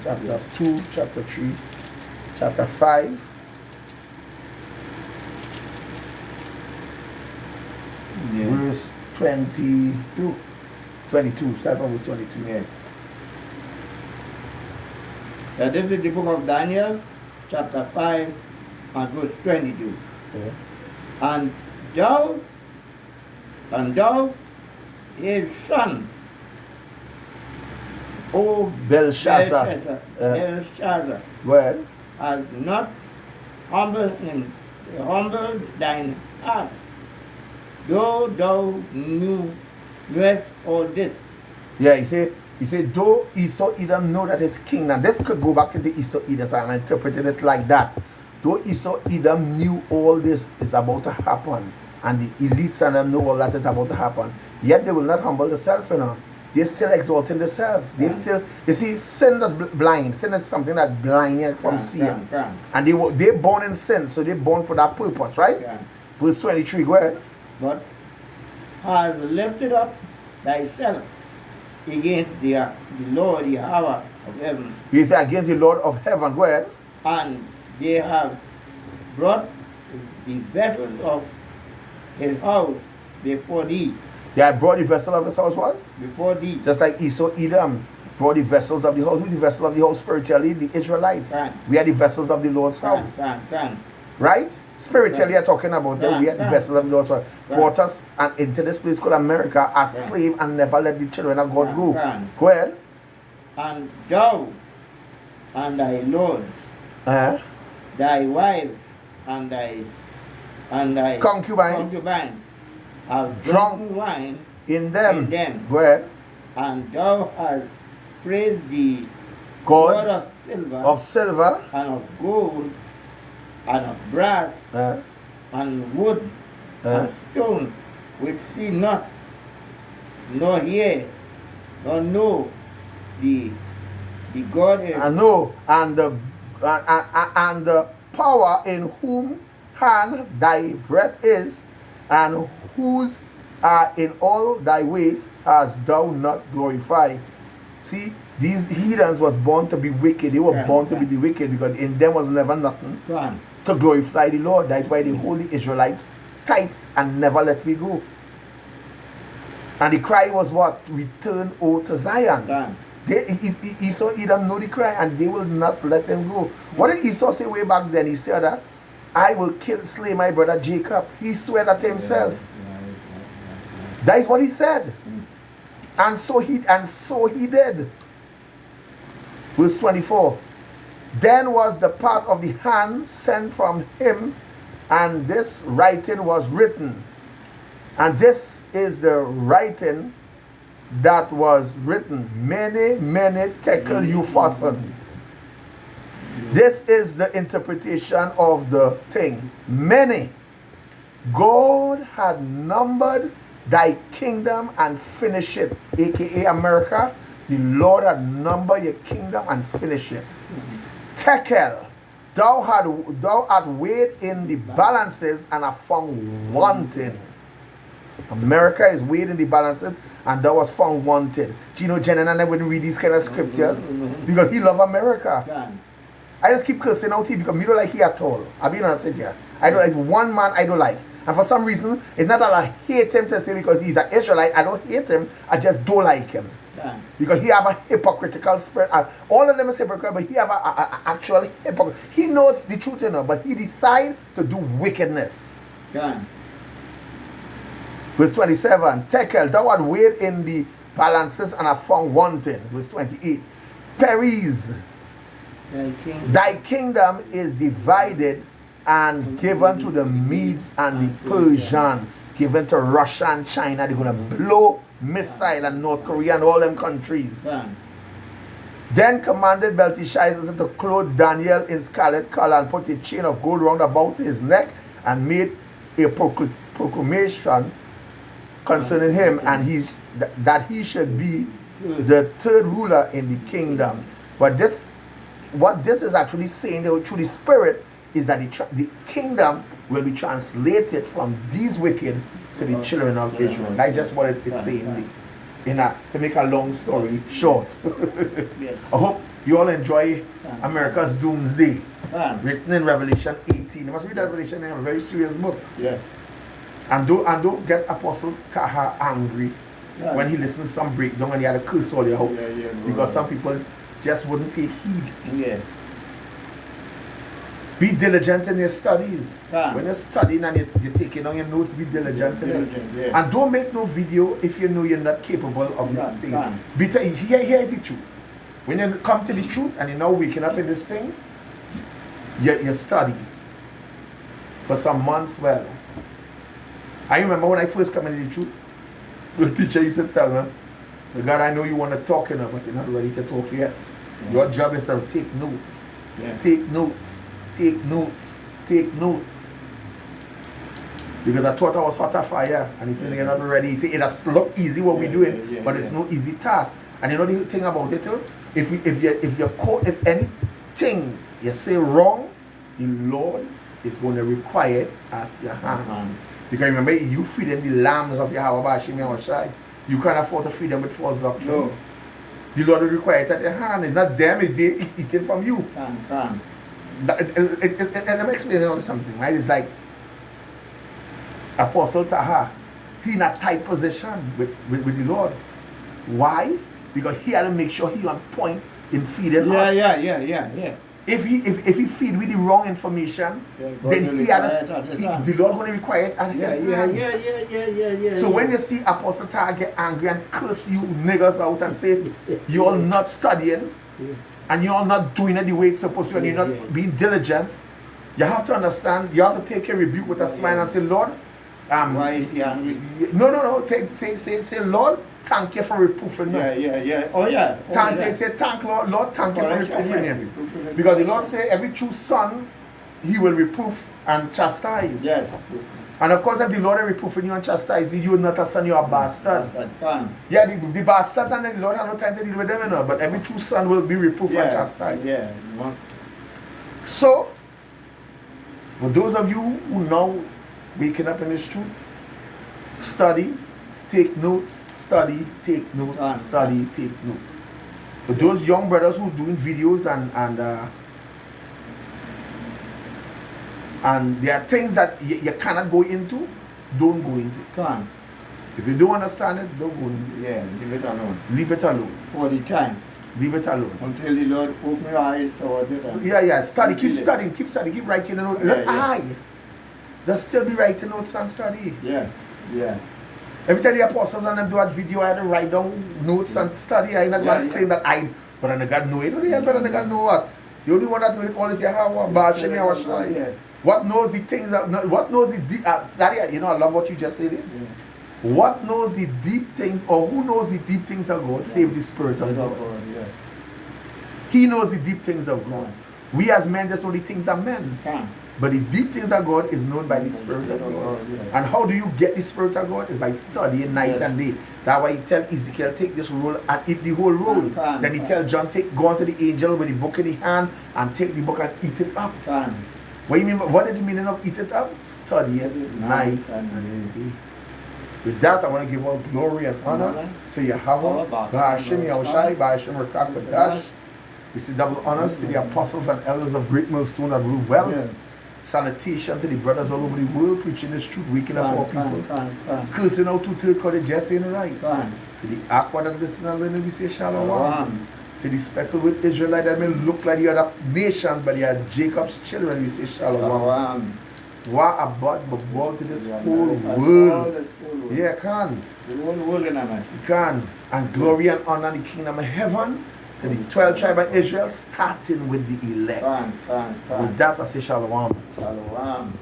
chapter 2, chapter 3, chapter 5. Yeah. Verse 22. 22. Start from verse 22. Yeah. This is the book of Daniel, chapter 5, and verse 22. Yeah. And thou, his son, O Belshazzar. Belshazzar, Well, has not humbled thine heart, though thou knewest all this. yeah, he said, though Esau Edom know that his kingdom, this could go back into Esau Edom, so I'm interpreting it like that. Though Esau Edom knew all this is about to happen, and the elites and them know all that is about to happen, yet they will not humble themselves, you know. They're still exalting themselves. They still, you see, sin is blind. Sin is something that blinds you from seeing. And they're born in sin, so they're born for that purpose, right? Verse 23, go ahead. But has lifted up thyself against the Lord Yahweh of heaven. You say against the Lord of heaven, go ahead. And they have brought the vessels of his house before thee. They have brought the vessel of his house, what? Before thee. Just like Esau Edom brought the vessels of the house. Who's the vessel of the house spiritually? The Israelites. We are the vessels of the Lord's house. Right? Spiritually, you're talking about that. We are the vessels of the Lord's house. Brought us and into this place called America as slave and never let the children of God go. Go ahead. And thou and thy lords, thy wives and thy concubines have drunk wine in them. Go ahead. And thou hast praised the God of silver and of gold and of brass and wood and stone, which see not, nor hear, nor know the God is. I know, and the power in whom hand thy breath is, and whose are in all thy ways hast thou not glorified. See, these heathens was born to be wicked. They were born to be the wicked because in them was never nothing to glorify the Lord. That's why they hold the Israelites tight and never let me go. And the cry was what? Return, O to Zion. Esau Edom know the cry and they will not let him go. What did Esau say way back then? He said that I will slay my brother Jacob. He swore that to himself. That is what he said. And so he did. Verse 24. Then was the part of the hand sent from him, and this writing was written. And this is the writing that was written. Many tekel you fasten. This is the interpretation of the thing. Many. God had numbered thy kingdom and finished it. AKA America. The Lord had numbered your kingdom and finished it. Tekel. Thou art weighed in the balances and are found wanting. America is weighed in the balances and thou was found wanting. Do you know Jen and I wouldn't read these kind of scriptures? Because he love America. I just keep cursing out here because me don't like he at all. I'll be honest with you. I don't like one man I don't like. And for some reason, it's not that I hate him to say because he's an Israelite. I don't hate him. I just don't like him. Because he have a hypocritical spirit. All of them is hypocritical, but he have a actual hypocrite. He knows the truth, you know, but he decide to do wickedness. Verse 27. Tekel, thou art weighed in the balances and are found wanting. Verse 28. Peres, thy kingdom is divided and given to the Medes and the Persians, given to Russia and China. They're going to blow missile and North Korea and all them countries. Then commanded Belteshazzar to clothe Daniel in scarlet color and put a chain of gold round about his neck and made a proclamation concerning him and that he should be the third ruler in the kingdom. But what this is actually saying through the Spirit is that the kingdom will be translated from these wicked to the children of Israel. That's just what it's saying. To make a long story short. I hope You all enjoy Can. America's Doomsday, Can. written in Revelation 18. You must read that Revelation in a very serious book. Yeah. And don't get Apostle Taha angry Yeah. when he listens to some breakdown and he had to curse all your hope. Yeah, Because some people just wouldn't take heed. Yeah. Be diligent in your studies. Can. When you're studying and you're taking on your notes, be diligent in it. Yeah. And don't make no video if you know you're not capable of nothing. Can. Here is the truth. When you come to the truth and you're now waking up in this thing, you study for some months. Well, I remember when I first came into the truth, the teacher used to tell me, God, I know you want to talk, but you're not ready to talk yet. Yeah. Your job is to take notes. Yeah. Take notes. Take notes. Take notes. Because I thought I was hot of fire, and he said, you're not ready. He said, it does look easy what we're doing, but it's no easy task. And you know the thing about it too? If anything you say wrong, the Lord is going to require it at your hand. Because remember, you feeding the lambs of Yahweh Bashim Yahushai. You can't afford to feed them with false doctrine. No. The Lord will require it at your hand. It's not them, it's they eating from you. Can. Let me explain you something, right? It's like Apostle Taha, he in a tight position with the Lord. Why? Because he had to make sure he on point in feeding us. Yeah. If he feed with the wrong information, then he had the Lord going to require it at his hand. Yeah. So when you see Apostle Taha get angry and curse you niggas out and say you're not studying and you're not doing it the way it's supposed to and you're not being diligent, you have to understand, you have to take a rebuke with a smile and say, Lord, why is he angry? No. Say, Lord, thank you for reproofing me. Yeah. Oh yeah. Thank Lord, thank you for reproofing him. Because the Lord say every true son, he will reproof and chastise. Yes. And of course, if the Lord is reproofing you and chastising you, you're not a son, you're a bastard. Can. Yeah, the bastards and the Lord have no time to deal with them, but every true son will be reproofed and chastised. Yeah. So, for those of you who now waking up in this truth, study, take notes, study, take notes, study, take notes. For those young brothers who are doing videos and there are things that you cannot go into, don't go into. Can. If you don't understand it, don't go into it. Yeah, leave it alone. Leave it alone. For the time. Leave it alone. Until the Lord open your eyes towards it. Yeah. Study. Keep studying. Keep studying. Keep writing the notes. Look, they'll still be writing notes and study. Yeah. Every time the apostles and them do a video, I had to write down notes and study. I not going to claim that but I God know it. But I God know what? The only one that knows it all is Yahweh, Bashim Yahushai. What knows the things that, what knows the deep, Daddy, I love what you just said. What knows the deep things, or who knows the deep things of God, save the Spirit of God. He knows the deep things of God. We as men just know the things of men. But the deep things of God is known by the Spirit of God. And how do you get the Spirit of God? Is by studying night and day. That's why he tell Ezekiel, take this roll and eat the whole roll. Then he tell John, go on to the angel with the book in the hand and take the book and eat it up. What do you mean? What is the meaning of eat it up? Study it night and day. With that, I want to give all glory and honor to Yahweh, Ba'ashim Yahushai, Ba'ashim Rakak B'dash. We see double honors to the apostles and elders of Great Millstone that rule well. Salutation to the brothers all over the world preaching this truth, waking up all people. Cursing out to third because they just ain't right. To the aqua that listen and learn, we say shalom. To the speckled with Israelite that may look like the other nations, but they are Jacob's children, we say shalom. What about to this whole world? Yeah, can. You can. And glory and honor in the kingdom of heaven to the 12 tribes of Israel, starting with the elect. With that, I say shalom.